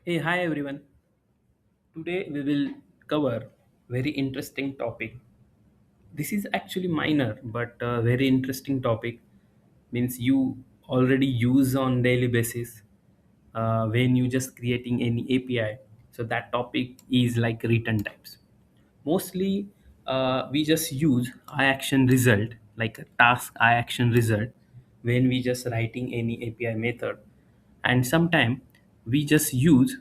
Hey, hi everyone. Today we will cover very interesting topic. This is actually minor but very interesting topic. Means you already use on daily basis when you just creating any API. So that topic is like return types. Mostly we just use IActionResult like a task IActionResult when we just writing any API method, and sometime we just use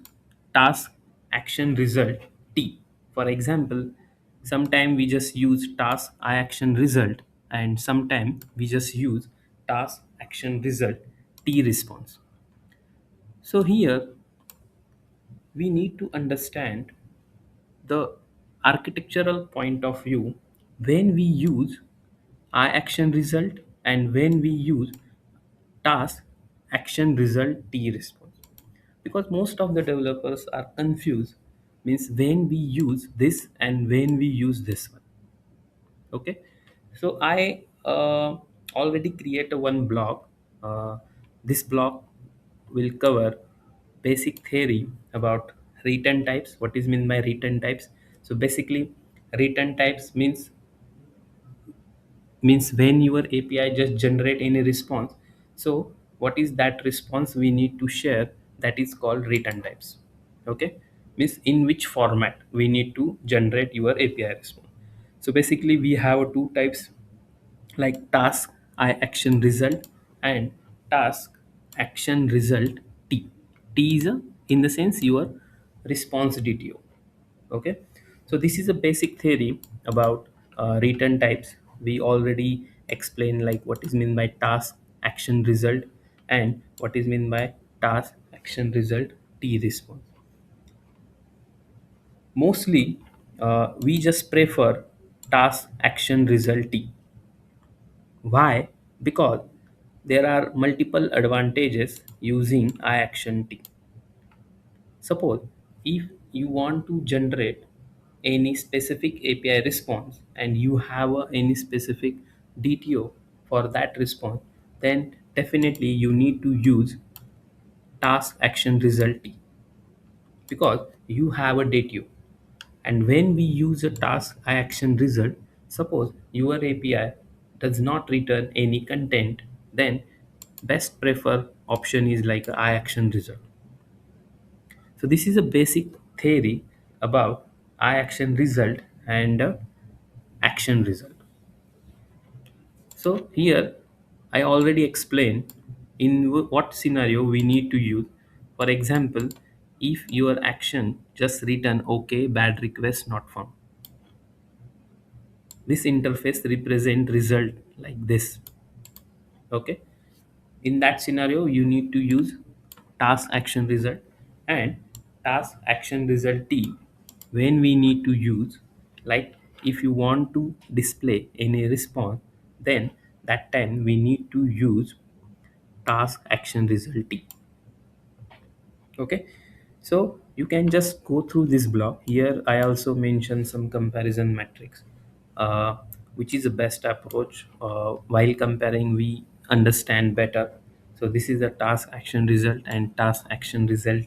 task action result T. For example, sometime we just use task action result, and sometime we just use task action result T response. So here we need to understand the architectural point of view when we use I action result and when we use task action result T response, because most of the developers are confused means when we use this and when we use this one. Okay, so I already create a one block. This block will cover basic theory about return types. What is mean by return types? So basically return types means when your API just generate any response, so what is that response we need to share, that is called return types. Okay, means in which format we need to generate your API response. So basically we have two types like task I action result and task action result T. T is in the sense your response DTO. Okay, so this is a basic theory about return types. We already explained like what is meant by task action result and what is meant by task action result T response. Mostly we just prefer task action result T. Why? Because there are multiple advantages using iAction-T. Suppose if you want to generate any specific API response and you have any specific DTO for that response, then definitely you need to use task action result T, because you have a DTO. And when we use a task action result, suppose your API does not return any content, then best prefer option is like a action result. So this is a basic theory about action result and action result. So here I already explained in what scenario we need to use. For example, if your action just return okay, bad request not found, this interface represent result like this. Okay, in that scenario you need to use task action result and task action result T. When we need to use, like if you want to display any response, then that time we need to use task action result T. Okay, so you can just go through this block. Here I also mentioned some comparison metrics, uh, which is the best approach. While comparing we understand better. So this is the task action result and task action result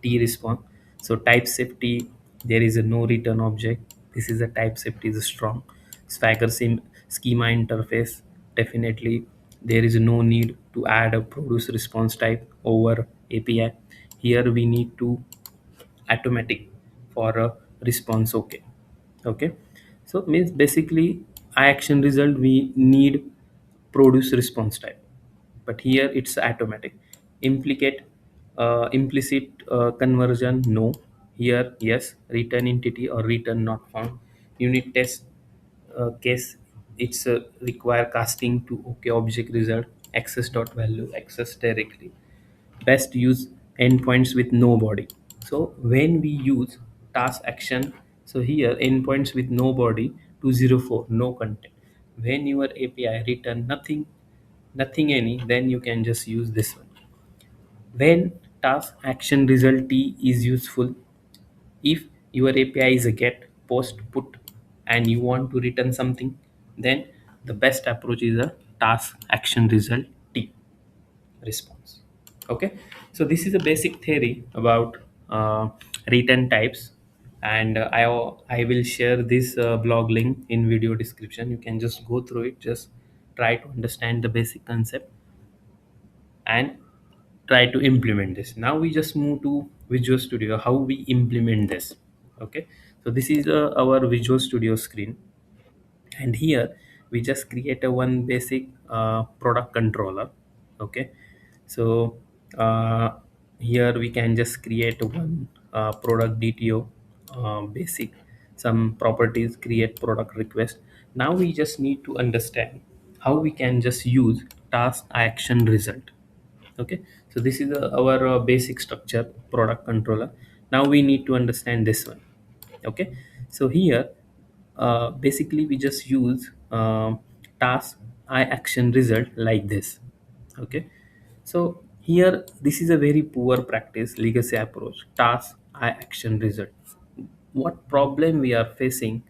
T response. So type safety, there is a no return object. This is a type safety is strong. Swagger schema interface, definitely there is no need to add a produce response type over API. Here we need to automatic for a response. Okay, okay, so means basically action result we need produce response type, but here it's automatic. Implicate conversion, no. Here yes, return entity or return not found. Unit test case, it's require casting to okay object result, access dot value, access directly. Best use endpoints with no body. So when we use task action, so here endpoints with no body 204 no content. When your API return nothing any, then you can just use this one. When task action result T is useful, if your API is a get post put and you want to return something, then the best approach is a task action result T response. Okay, so this is a basic theory about return types. And I will share this blog link in video description. You can just go through it, just try to understand the basic concept and try to implement this. Now we just move to Visual Studio, how we implement this. Okay, so this is our Visual Studio screen, and here we just create a one basic product controller. Okay, so here we can just create one product DTO, basic some properties, create product request. Now we just need to understand how we can just use task action result. Okay, so this is our basic structure product controller. Now we need to understand this one. Okay, so here basically we just use task I action result like this. Okay, so here this is a very poor practice legacy approach, task I action result. What problem we are facing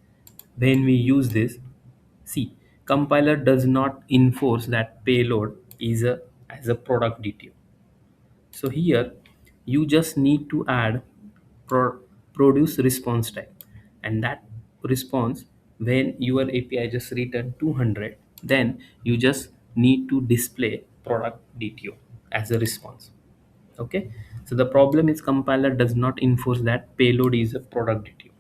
when we use this? See, compiler does not enforce that payload is a as a product detail. So here you just need to add produce response type, and that response, when your API just return 200, then you just need to display product DTO as a response. Okay, so the problem is compiler does not enforce that payload is a product DTO.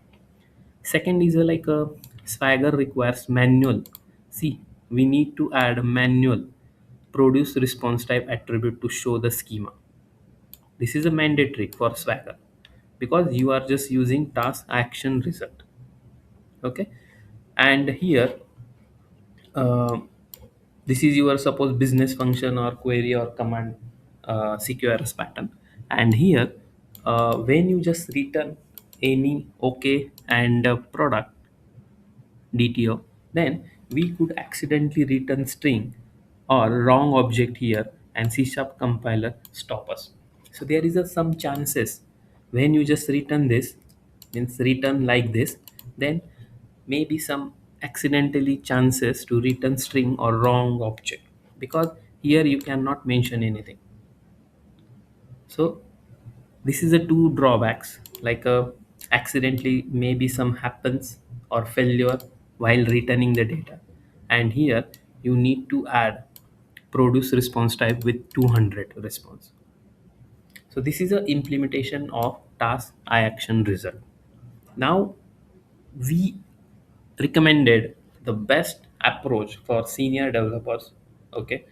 Second is like a Swagger requires manual. See, we need to add a manual produce response type attribute to show the schema. This is a mandatory for Swagger because you are just using task action result. Okay, and here uh, this is your suppose business function or query or command CQRS pattern, and here when you just return any okay and product DTO, then we could accidentally return string or wrong object here, and C# compiler stop us. So there is some chances when you just return this, means return like this, then maybe some accidentally chances to return string or wrong object, because here you cannot mention anything. So this is a two drawbacks, like accidentally maybe some happens or failure while returning the data, and here you need to add produce response type with 200 response. So this is a implementation of task I action result. Now we recommended the best approach for senior developers. Okay,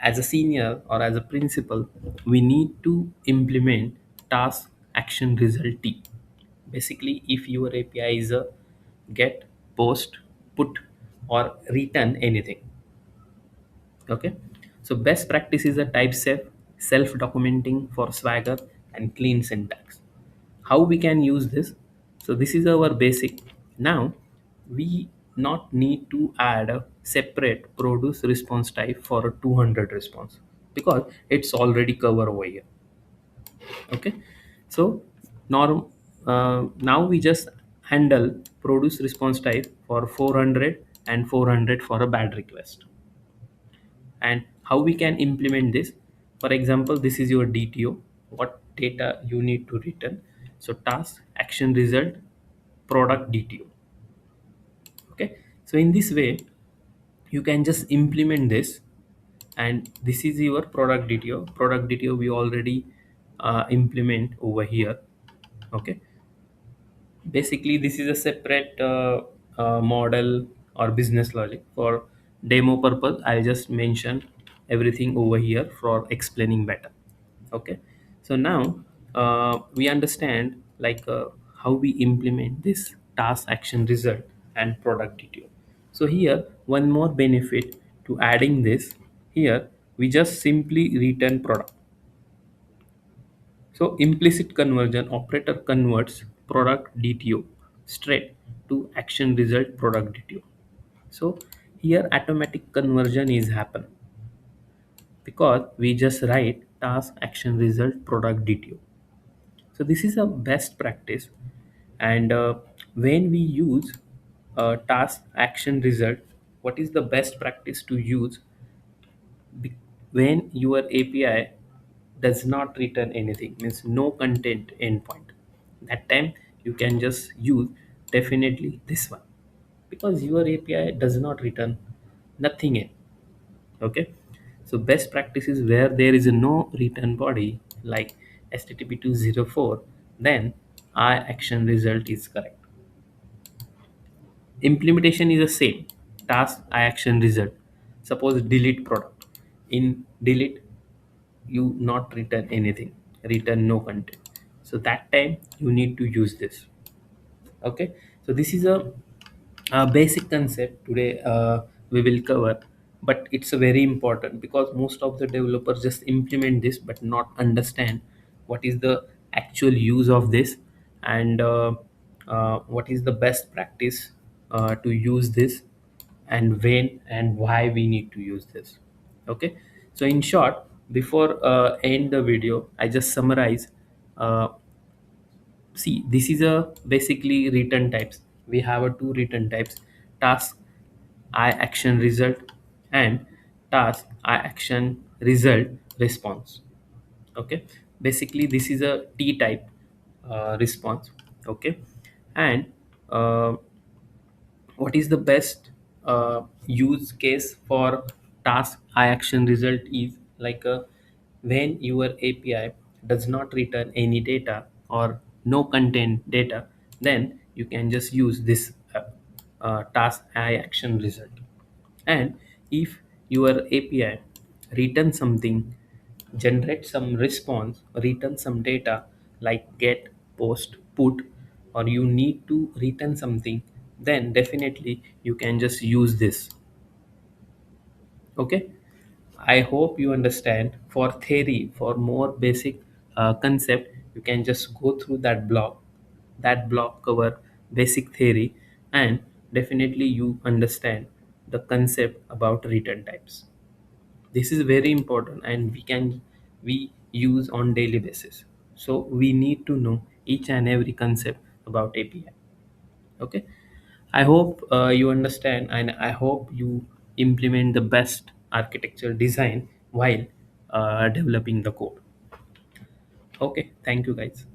as a senior or as a principal, we need to implement task action result T. Basically, if your API is a get, post, put, or return anything. Okay, so best practice is a type safe, self documenting for Swagger, and clean syntax. How we can use this? So this is our basic. Now we not need to add a separate produce response type for a 200 response, because it's already covered over here. Okay, so norm now we just handle produce response type for 400 and 400 for a bad request. And how we can implement this? For example, this is your DTO, what data you need to return. So task action result product DTO. Okay, so in this way you can just implement this, and this is your product DTO. Product DTO we already implement over here. Okay, basically this is a separate model or business logic. For demo purpose, I'll just mention everything over here for explaining better. Okay, so now we understand like how we implement this task action result and product detail. So here one more benefit to adding this, here we just simply return product. So implicit conversion operator converts product DTO straight to action result product DTO. So here automatic conversion is happen because we just write task action result product DTO. So this is a best practice, and when we use task action result, what is the best practice to use when your API does not return anything, means no content endpoint. That time you can just use definitely this one, because your API does not return nothing in. Okay, so best practices where there is no return body like HTTP 204, then I action result is correct. Implementation is the same. Task I action result. Suppose delete product. In delete, you not return anything, return no content. So that time you need to use this. Okay, so this is a basic concept today we will cover, but it's a very important because most of the developers just implement this but not understand what is the actual use of this, and what is the best practice to use this, and when and why we need to use this. Okay, so in short, before end the video, I just summarize. See, this is a basically return types. We have a two return types: task I action result and task I action result response. Okay, basically this is a T type response. Okay, and uh, what is the best use case for task I action result is like when your API does not return any data or no content data, then you can just use this task I action result. And if your API return something, generate some response, return some data like get, post, put, or you need to return something, then definitely you can just use this. Okay, I hope you understand. For theory, for more basic concept, you can just go through that blog. That blog cover basic theory, and definitely you understand the concept about return types. This is very important, and we use on daily basis. So we need to know each and every concept about API. Okay, I hope you understand, and I hope you implement the best architecture design while developing the code. Okay, thank you guys.